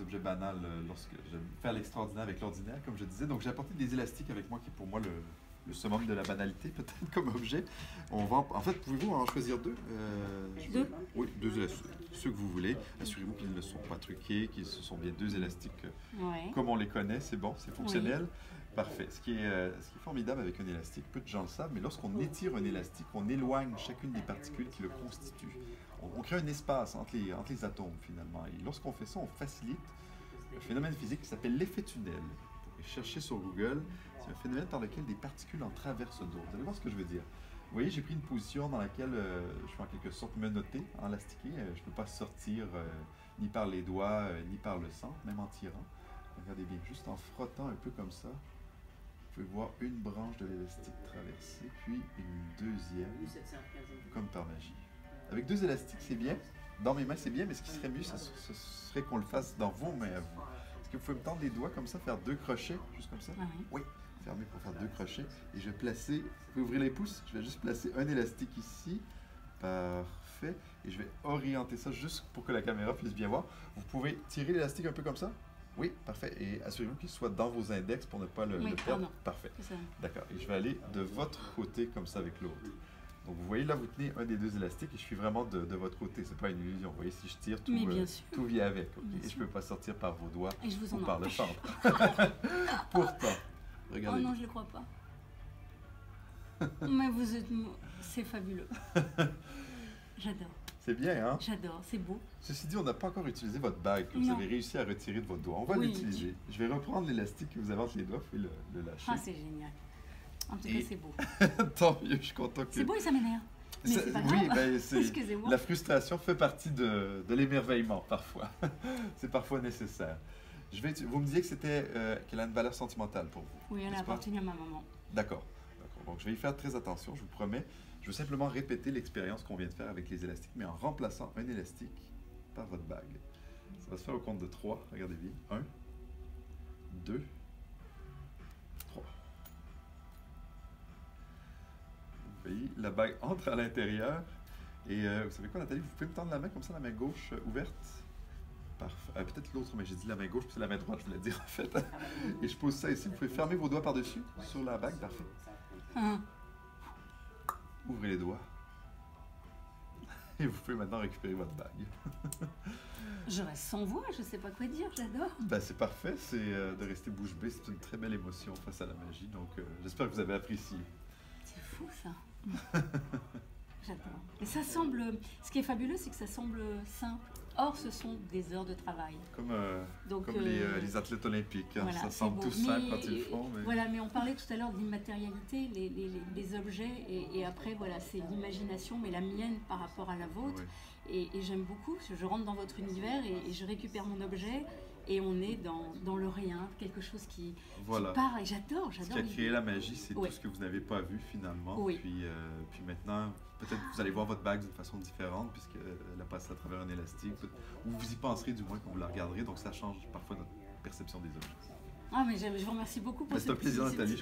objets banals lorsque j'aime faire l'extraordinaire avec l'ordinaire, comme je disais. Donc j'ai apporté des élastiques avec moi, qui est pour moi le summum de la banalité, peut-être, comme objet. En fait, pouvez-vous en choisir deux? Deux? Oui, deux élastiques, ceux que vous voulez. Assurez-vous qu'ils ne sont pas truqués, qu'ils ce sont bien deux élastiques Ouais. comme on les connaît, c'est bon, c'est fonctionnel. Oui. Parfait. Ce qui est formidable avec un élastique, peu de gens le savent, mais lorsqu'on étire un élastique, on éloigne chacune des particules qui le constituent. On crée un espace entre les atomes, finalement. Et lorsqu'on fait ça, on facilite un phénomène physique qui s'appelle l'effet tunnel. Vous pouvez chercher sur Google. C'est un phénomène par lequel des particules en traversent d'autres. Vous allez voir ce que je veux dire. Vous voyez, j'ai pris une position dans laquelle je suis en quelque sorte menotté, elastiqué. Je ne peux pas sortir ni par les doigts, ni par le sang, même en tirant. Regardez bien, juste en frottant un peu comme ça, vous pouvez voir une branche de l'élastique traverser, puis une deuxième, comme par magie. Avec deux élastiques, c'est bien. Dans mes mains, c'est bien, mais ce qui serait mieux, ce serait qu'on le fasse dans vos mains à vous. Est-ce que vous pouvez me tendre les doigts comme ça, faire deux crochets, juste comme ça? Ah oui. Oui. Fermez pour faire deux crochets. Et je vais placer, vous pouvez ouvrir les pouces, je vais juste placer un élastique ici. Parfait. Et je vais orienter ça juste pour que la caméra puisse bien voir. Vous pouvez tirer l'élastique un peu comme ça? Oui, parfait. Et assurez-vous qu'il soit dans vos index pour ne pas le perdre. Non. Parfait. C'est ça. D'accord. Et je vais aller de votre côté comme ça avec l'autre. Donc vous voyez là, vous tenez un des deux élastiques et je suis vraiment de votre côté. C'est pas une illusion. Vous voyez, si je tire, tout vient avec. Okay? Et je ne peux pas sortir par vos doigts ou par le centre. Pourtant, regardez. Oh non, je ne le crois pas. Mais vous êtes... C'est fabuleux. J'adore. C'est bien, hein? J'adore, c'est beau. Ceci dit, on n'a pas encore utilisé votre bague que vous avez réussi à retirer de votre doigt. On va l'utiliser. Je vais reprendre l'élastique que vous avez entre les doigts, vous pouvez le lâcher. Ah, c'est génial. En tout cas, c'est beau. Tant mieux, je suis content que... C'est beau et ça m'énerve. Mais c'est pas grave. Oui, ben, excusez-moi. La frustration fait partie de l'émerveillement, parfois. C'est parfois nécessaire. Vous me disiez que qu'elle a une valeur sentimentale pour vous. Oui, elle a appartenu à ma maman. D'accord. Donc, je vais y faire très attention, je vous promets. Je veux simplement répéter l'expérience qu'on vient de faire avec les élastiques, mais en remplaçant un élastique par votre bague. Ça va se faire au compte de 3. Regardez bien. 1, 2, 3. Vous voyez, la bague entre à l'intérieur. Et vous savez quoi, Nathalie? Vous pouvez me tendre la main comme ça, la main gauche ouverte? Parfait. Peut-être l'autre, mais j'ai dit la main gauche, puis c'est la main droite, je voulais dire en fait. Et je pose ça ici. Vous pouvez fermer vos doigts par-dessus, sur la bague. Parfait. Ouvrez les doigts. Et vous pouvez maintenant récupérer votre bague. Je reste sans voix, je ne sais pas quoi dire, j'adore. Ben, c'est parfait, c'est de rester bouche bée. C'est une très belle émotion face à la magie. Donc, j'espère que vous avez apprécié. C'est fou, ça. J'adore. Et ça semble... Ce qui est fabuleux, c'est que ça semble simple. Or, ce sont des heures de travail. Comme les athlètes olympiques. Hein. Voilà, ça semble tout simple quand ils le font. Mais... Voilà, mais on parlait tout à l'heure d'immatérialité, les objets. Et après, voilà, c'est l'imagination, mais la mienne par rapport à la vôtre. Oui. Et j'aime beaucoup, parce que je rentre dans votre univers et je récupère mon objet. Et on est dans le rien, quelque chose qui part. Et j'adore. Ce qui a créé la magie, c'est tout ce que vous n'avez pas vu finalement. Oui. Puis maintenant, peut-être que vous allez voir votre bague d'une façon différente, puisqu'elle a passé à travers un élastique. Ou vous y penserez du moins quand vous la regarderez. Donc ça change parfois notre perception des objets. Ah, mais je vous remercie beaucoup pour C'est un plaisir, Nathalie.